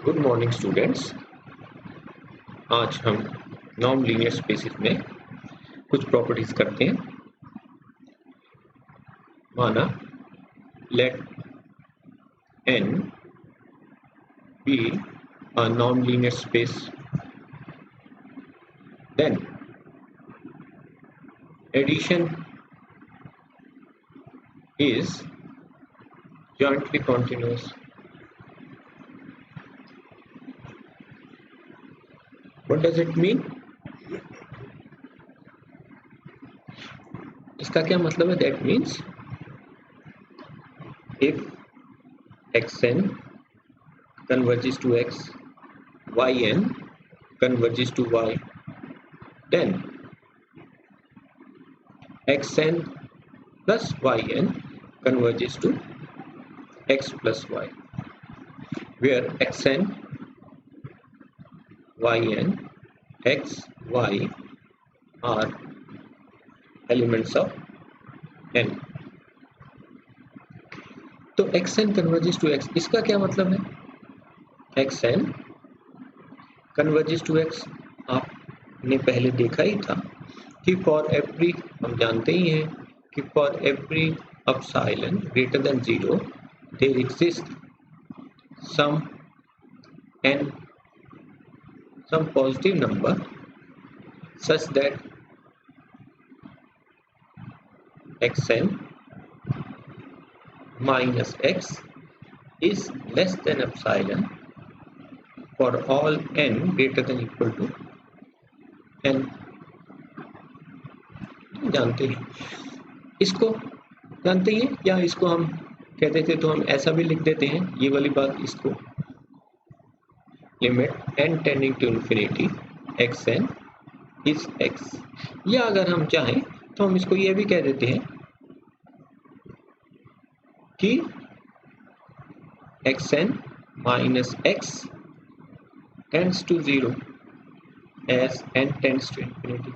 Good morning students. आज हम non linear spaces में कुछ प्रॉपर्टीज करते हैं। माना late n be a non-linear space, then addition is jointly continuous. What does it mean? इसका क्या मतलब है? That means if xn converges to x, yn converges to y, then xn plus yn converges to x plus y, where xn, yn, x, y are elements of n. तो xn converges to x, इसका क्या मतलब है? xn converges to x आपने पहले देखा ही था कि फॉर एवरी, हम जानते ही हैं कि for every epsilon greater than 0 there exist some n, some positive number such that xn minus x is less than epsilon for all n greater than equal to n. जानते हैं इसको, जानते हैं, या इसको हम कहते थे तो हम ऐसा भी लिख देते हैं ये वाली बात, इसको limit n tending to infinity xn is x, या अगर हम चाहें तो हम इसको ये भी कह देते हैं कि xn minus x tends to 0 as n tends to infinity.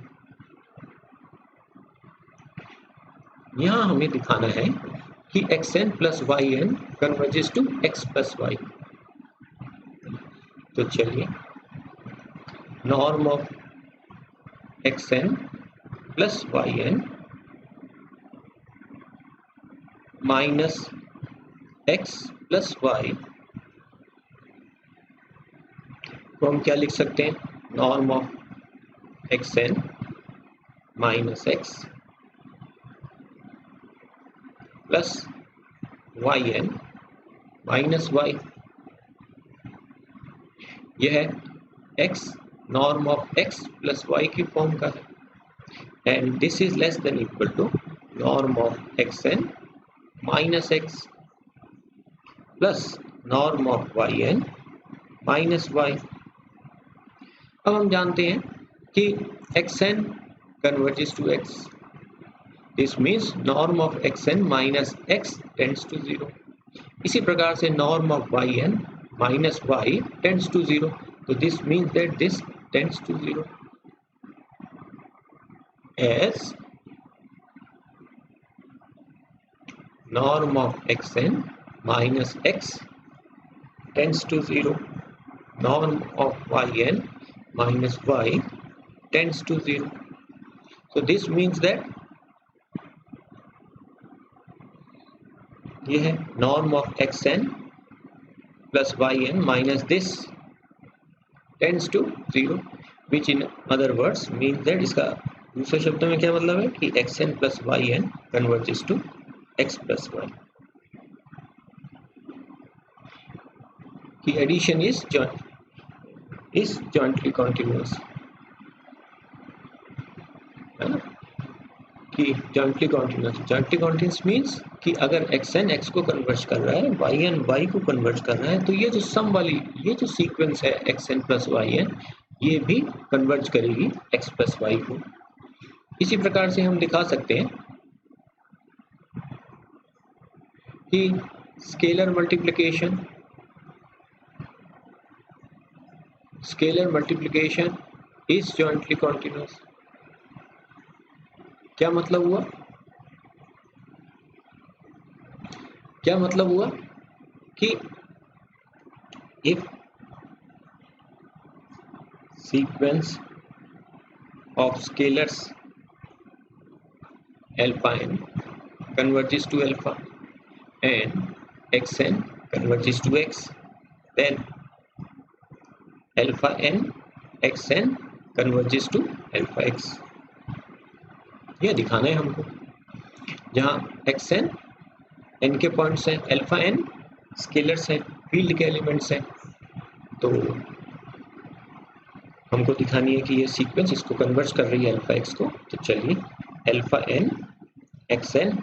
यहाँ हमें दिखाना है कि xn plus yn converges to x plus y. तो चलिए, norm of xn plus yn minus x plus y को हम क्या लिख सकते हैं? Norm of xn minus x plus yn minus y, यह x norm of x plus y की फॉर्म का है, and this is less than equal to norm of xn minus x plus norm of yn minus y. अब हम जानते हैं कि xn converges to x, this means norm of xn minus x tends to 0. इसी प्रकार से norm of yn minus y tends to 0, so this means that this tends to 0 as norm of xn minus x tends to 0, norm of yn minus y tends to 0. So this means that ये है norm of xn plus yn minus this tends to 0, which in other words means that, इसका दूसरे शब्दों में क्या मतलब है कि xn plus yn converges to x plus y. की एडिशन इज जॉइंटली कॉन्टिन्यूअस, है ना? कि जॉइंटली कॉन्टिन्यूअस मीन्स कि अगर xn x को कन्वर्ज कर रहा है, yn y को कन्वर्ज कर रहा है, तो ये जो सम वाली, ये जो सीक्वेंस है xn plus yn, ये भी कन्वर्ज करेगी x plus y को. इसी प्रकार से हम दिखा सकते हैं कि scalar multiplication is jointly continuous. क्या मतलब हुआ कि if sequence of scalars alpha n converges to alpha and xn converges to x, then alpha n xn converges to alpha x। यह दिखाना है हमको, जहाँ xn n के पॉइंट्स हैं, अल्फा n स्केलर्स हैं, फील्ड के एलिमेंट्स हैं, तो हमको दिखानी है कि ये सीक्वेंस इसको कन्वर्ज कर रही है अल्फा x को। तो चलिए alpha n xn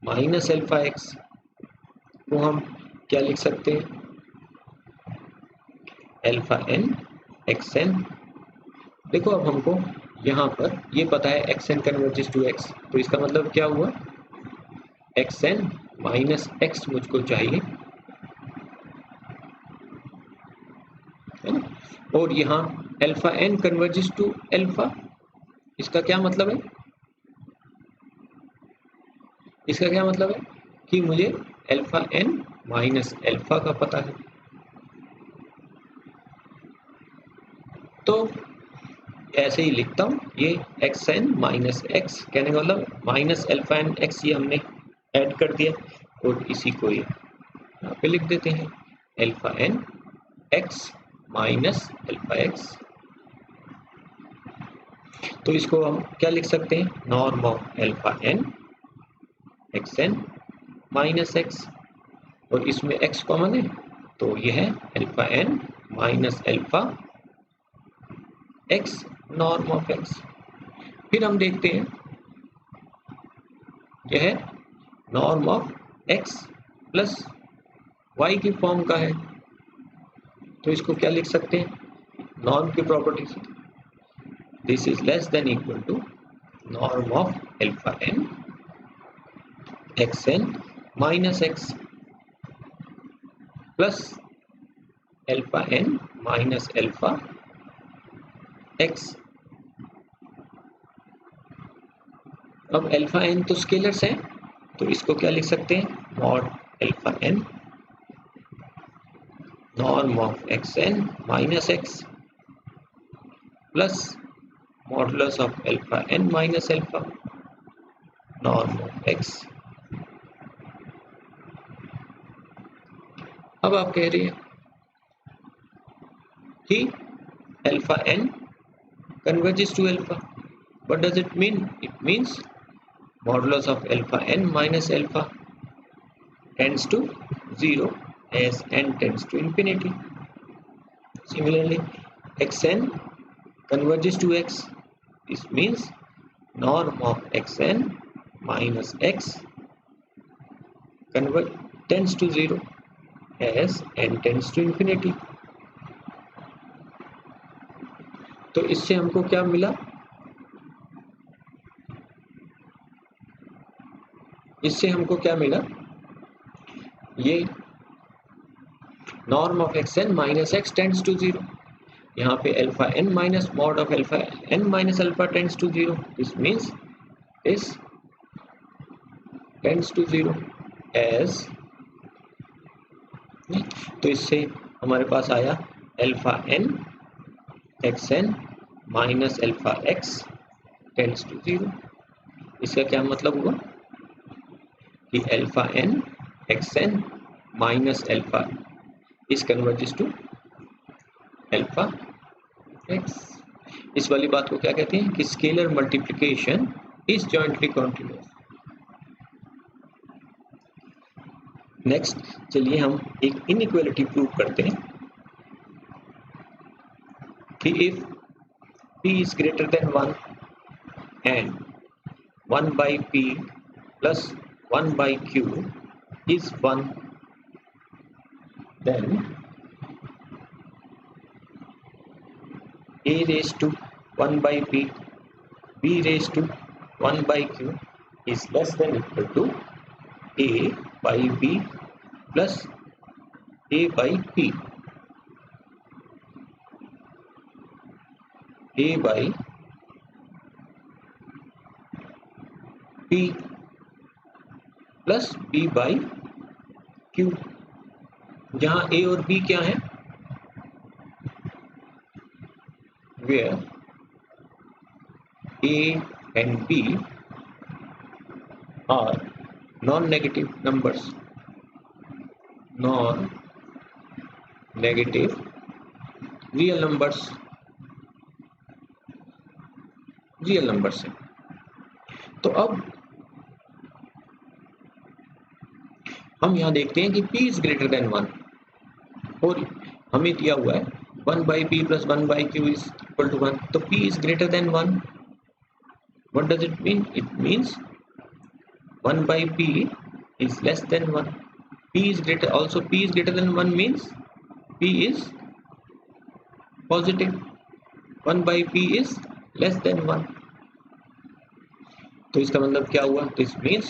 minus alpha x को हम क्या लिख सकते हैं, अल्फा n xn। देखो अब हमको यहाँ पर ये पता है xn कन्वर्जेस टू x, तो इसका मतलब क्या हुआ, xn माइनस x मुझको चाहिए, है ना। और यहाँ alpha n converges to alpha, इसका क्या मतलब है, इसका क्या मतलब है कि मुझे अल्फा n माइनस अल्फा का पता है। तो ऐसे ही लिखता हूँ, ये xn माइनस x कहने का मतलब माइनस अल्फा n x, ये हमने ऐड कर दिया और इसी को ये यहाँ पे लिख देते हैं, alpha n x minus alpha x। तो इसको हम क्या लिख सकते हैं, norm of alpha n xn minus x, और इसमें x कॉमन है तो यह है alpha n minus alpha x norm of x। फिर हम देखते हैं, यह है norm of x plus y की फॉर्म का है, तो इसको क्या लिख सकते हैं, नॉर्म की प्रॉपर्टी से, this is less than equal to norm of alpha n xn minus x plus alpha n minus alpha x। अब अल्फा n तो स्केलर्स हैं, तो इसको क्या लिख सकते हैं, mod alpha n norm of xn minus x plus modulus of alpha n minus alpha norm of x। अब आप कह रहे हैं कि alpha n converges to alpha. What does it mean? It means modulus of alpha n minus alpha tends to 0 as n tends to infinity. Similarly, xn converges to x. This means norm of xn minus x tends to 0 as n tends to infinity. तो इससे हमको क्या मिला, इससे हमको क्या मिला, ये norm of x n minus x tends to 0, यहाँ पे alpha n minus mod of alpha n minus alpha tends to 0, this means this tends to 0 as, तो इससे हमारे पास आया alpha n x n minus alpha x tends to 0। इसका क्या मतलब हुआ कि alpha n x n minus alpha is converges to alpha x. इस वाली बात को क्या कहते हैं कि scalar multiplication is jointly continuous. Next चलिए हम एक इनइक्वालिटी प्रूव करते हैं कि if p is greater than 1 and 1 by p plus 1 by q is 1, then a raised to 1 by p, b raised to 1 by q is less than equal to a by b plus a by p, a by p plus b by q, जहाँ a और b क्या है, where A and B are non-negative numbers, non-negative real numbers हैं। तो अब हम यहाँ देखते हैं कि P इज ग्रेटर देन 1 और हमें दिया हुआ है 1/P plus 1/Q is equal to 1, तो P is greater than 1. What does it mean? It means 1/P is less than 1. P is greater than 1 means P is positive. 1/P is less than 1. तो इसका मतलब क्या हुआ? This means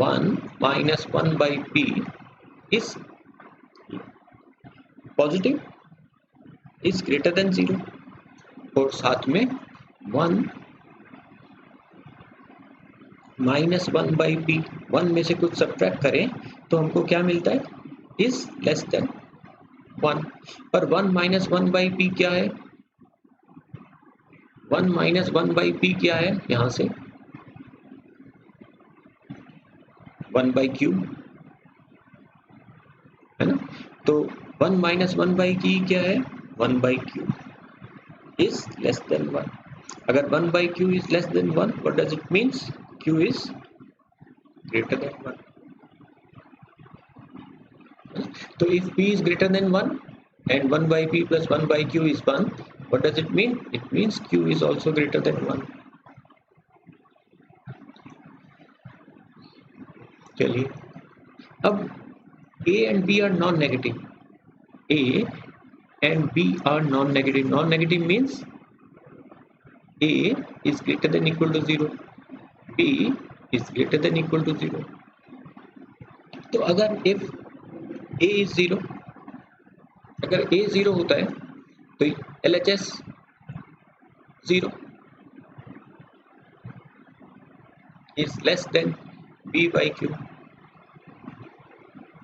1 minus 1/P is positive, is greater than 0, और साथ में 1 minus 1/P, 1 में से कुछ सब्ट्रैक्ट करें तो हमको क्या मिलता है? is less than 1. पर 1 minus 1/P क्या है? 1 minus 1/P क्या है? यहाँ से 1/Q है ना, तो 1 minus 1/Q क्या है? 1/Q is less than 1. अगर 1/Q is less than 1, what does it means? Q is greater than 1. So if P is greater than 1 and 1/P plus 1/Q is 1, what does it mean? It means Q is also greater than 1. चलिए, अब A and B are non-negative. A and B are non-negative. Non-negative means A is greater than equal to 0. B is greater than equal to 0. तो अगर if A is 0, अगर A 0 होता है तो LHS 0 is less than B/Q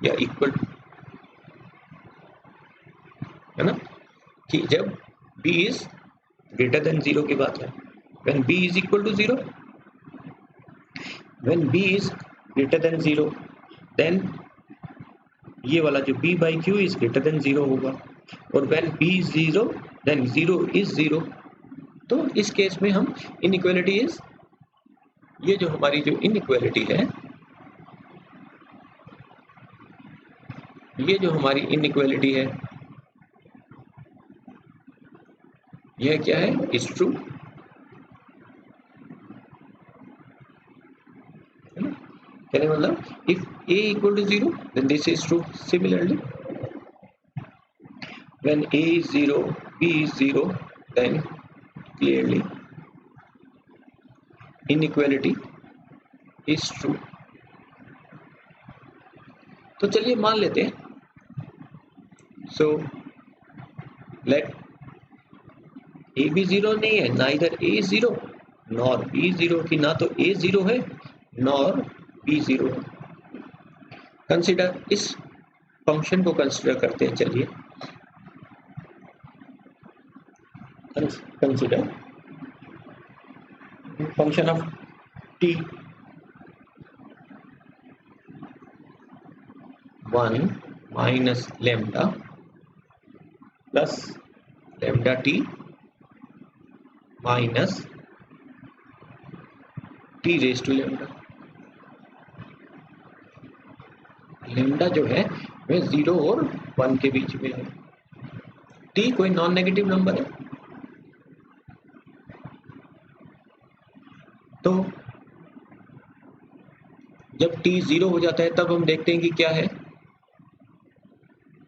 या equal, है ना, कि जब B is greater than 0 की बात है। When B is equal to 0, when B is greater than 0, then ये वाला जो B/Q is greater than 0 होगा, और when B is 0, then 0 is 0. तो इस केस में हम इनइक्वालिटी इज, ये जो हमारी जो इनइक्वालिटी है, ये जो हमारी इनइक्वालिटी है, यह क्या है? इज ट्रू, कहने मतलब if A equal to 0, then this is true. Similarly, when A is 0, B is 0, then clearly inequality is true. तो चलिए मान लेते हैं, so let A भी 0 नहीं है, neither A is 0 nor B is 0, कि ना तो A 0 है nor B 0 है। कंसिडर, इस फंक्शन को कंसिडर करते हैं। चलिए consider function of t 1 minus lambda plus lambda t minus t raised to lambda। Lambda जो है वह 0 और 1 के बीच में है। t कोई नॉन नेगेटिव नंबर है, तो जब t 0 हो जाता है तब हम देखते हैं कि क्या है,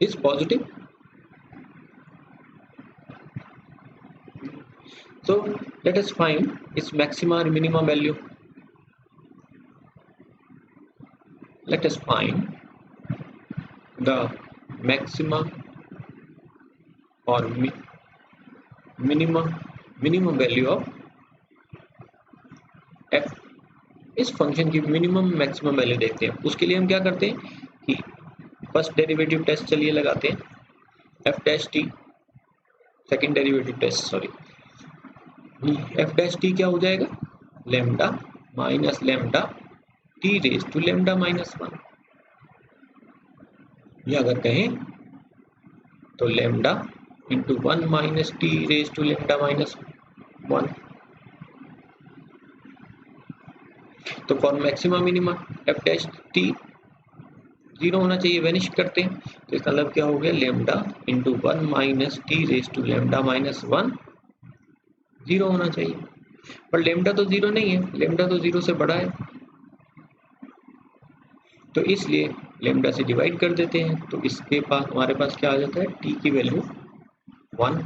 is positive. So let us find its maxima or minimum value. Let us find the maxima or minimum value of f। इस फंक्शन की मिनिमम मैक्सिमम वैल्यू देखते हैं। उसके लिए हम क्या करते हैं कि फर्स्ट डेरिवेटिव टेस्ट चलिए लगाते हैं। F dash T, second derivative test, sorry, F dash T क्या हो जाएगा, lambda minus lambda T raise to lambda minus 1, या अगर कहें तो lambda into 1 minus T raise to lambda minus 1। तो for maxima minima F dash T 0 होना चाहिए, वेनिश करते हैं, तो इसका मतलब क्या हो गया, lambda into 1 minus T raise to lambda minus 1 0 होना चाहिए, पर लेमडा तो 0 नहीं है, लेमडा तो 0 से बड़ा है, तो इसलिए लेमडा से डिवाइड कर देते हैं, तो इसके पास हमारे पास क्या आ जाता है, टी की value 1।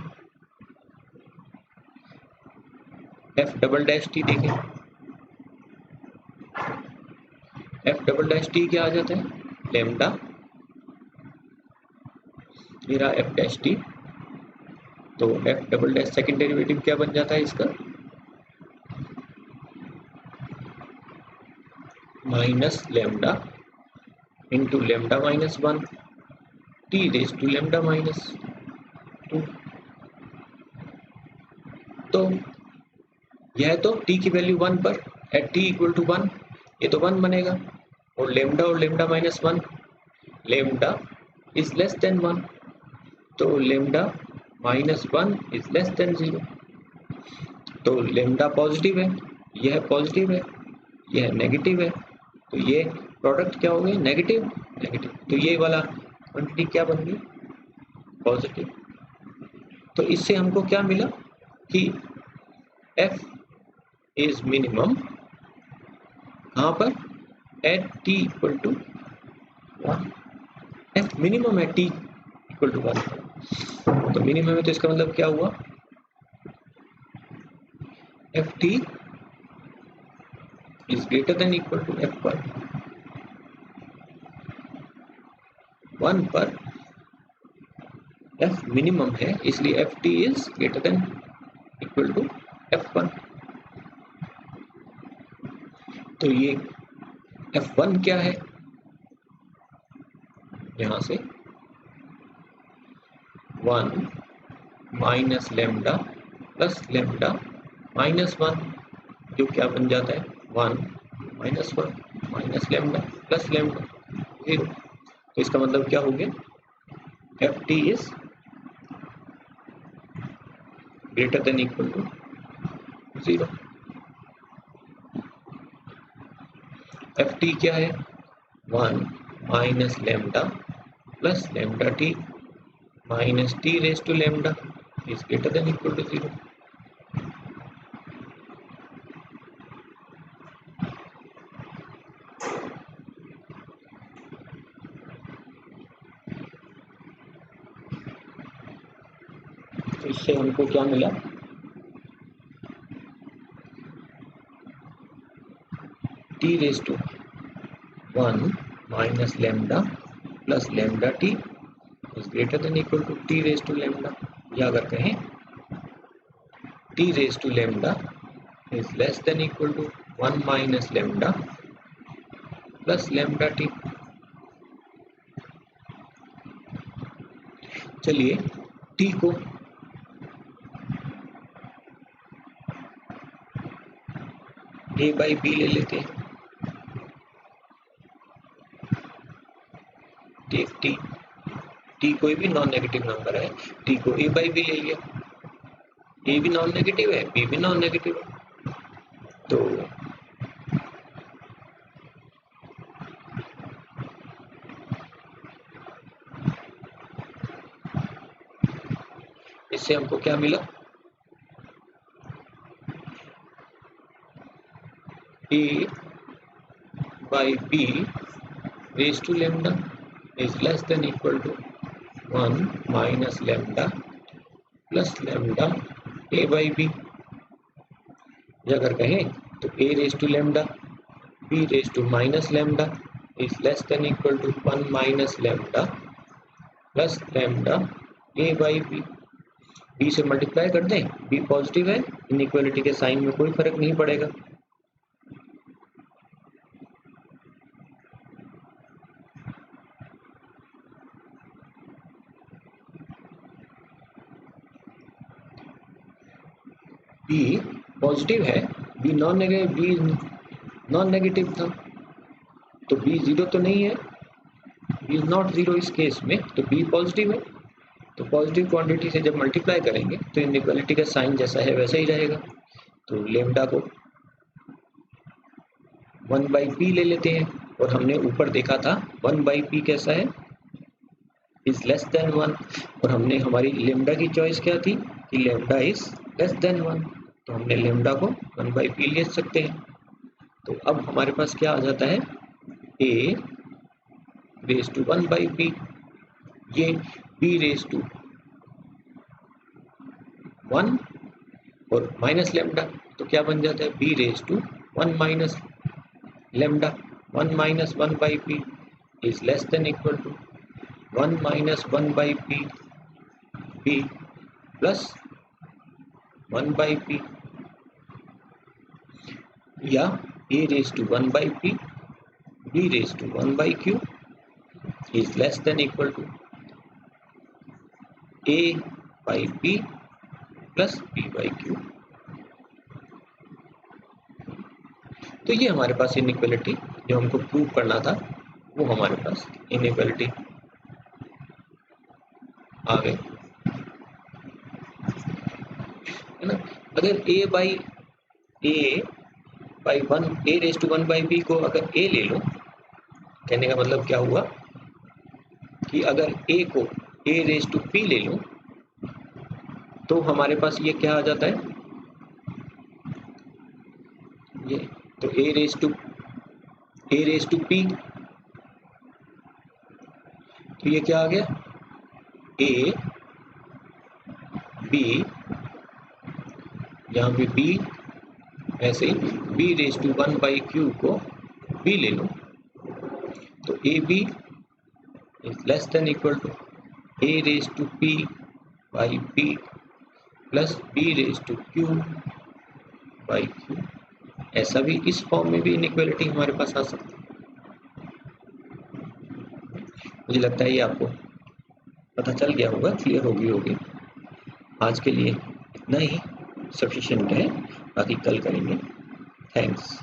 F double dash T देखें, एफ डबल डैश टी क्या आ जाता है, लेमडा, ये रहा एफ डैश टी, तो F double dash second derivative क्या बन जाता है इसका, minus lambda into lambda minus 1 T raise to lambda minus 2। तो यह तो t की वैल्यू 1 पर एट t इक्वल टू 1, ये तो 1 बनेगा, और lambda minus 1, lambda is less then 1, तो lambda minus 1 is less then 0, तो लेमडा पॉजिटिव है, यह पॉजिटिव है, यह नेगेटिव है, तो ये प्रोडक्ट क्या हो गया, नेगेटिव नेगेटिव, तो ये वाला क्वांटिटी क्या बन गई, पॉजिटिव। तो इससे हमको क्या मिला कि f इज मिनिमम कहाँ पर, at t equal to 1, f minimum at t equal to 1, तो मिनिमम है, तो इसका मतलब क्या हुआ, F T is greater than equal to f1, 1 पर f मिनिमम है, इसलिए F T is greater than equal to f1। तो ये f1 क्या है, यहाँ से 1 minus lambda plus lambda minus 1, जो क्या बन जाता है, 1 minus 1 minus lambda plus lambda 0, तो इसका मतलब क्या हो गया, F T is greater than equal to 0। F T क्या है, 1 minus lambda plus lambda T minus T raise to lambda is greater than equal to 0। तो इससे हमको क्या मिला, T raise to 1 minus lambda plus lambda T is greater than equal to T raise to lambda, या अगर कहें T raise to lambda is less than equal to 1 minus lambda plus lambda T. चलिए T को a by B ले लेते हैं, T T कोई भी नॉन नेगेटिव नंबर है, टी को a बाई बी ले लिया, a भी नॉन नेगेटिव है, b भी नॉन नेगेटिव है, तो इससे हमको क्या मिला, a by B raise to lambda is less than equal to 1 minus lambda plus lambda a by B, या अगर कहें तो a raise to lambda b raise to minus lambda is less than equal to 1 minus lambda plus lambda a by B, b से multiply कर दें, b positive है, inequality के sign में कोई फर्क नहीं पड़ेगा, बी पॉजिटिव है, बी नॉन नेगेटिव था, तो बी जीरो तो नहीं है, बी इज नॉट जीरो इस केस में, तो बी पॉजिटिव है। तो पॉजिटिव क्वांटिटी से जब मल्टीप्लाई करेंगे तो इनइक्वालिटी का साइन जैसा है वैसा ही रहेगा। तो लेमडा को 1/p ले लेते हैं, और हमने ऊपर देखा था 1/p कैसा है, इज लेस देन 1, और हमने हमारी लेमडा की चॉइस क्या थी कि लेमडा इज लेस देन 1, तो हमने लेमडा को 1/p ले सकते हैं। तो अब हमारे पास क्या आ जाता है, a रेज टू 1/p, ये b रेज टू 1 और माइनस लेमडा, तो क्या बन जाता है, b raise to 1 minus lambda, 1 minus 1/p is less than equal to 1 minus 1/p b plus 1/p, या a raise to 1/p b raise to 1/q is less than equal to a by p plus b by q। तो ये हमारे पास inequality जो हमको prove करना था, वो हमारे पास इनइक्वालिटी आ गई, है ना। अगर a by one, a raise to 1/p को अगर a ले लो, कहने का मतलब क्या हुआ कि अगर a को a रेज टू p ले लो, तो हमारे पास ये क्या आ जाता है, ये तो a रेज टू p, तो ये क्या आ गया, a b, यहाँ पे b, ऐसे ही b रेज टू 1/q को b ले लो, तो A B is less than equal to a raise to p by p plus b raise to q by q। ऐसा भी इस फॉर्म में भी इनइक्वालिटी हमारे पास आ सकती है। मुझे लगता है ये आपको पता चल गया होगा, क्लियर होगी। आज के लिए इतना ही सफिशिएंट है, बाकी कल करेंगे। थैंक्स।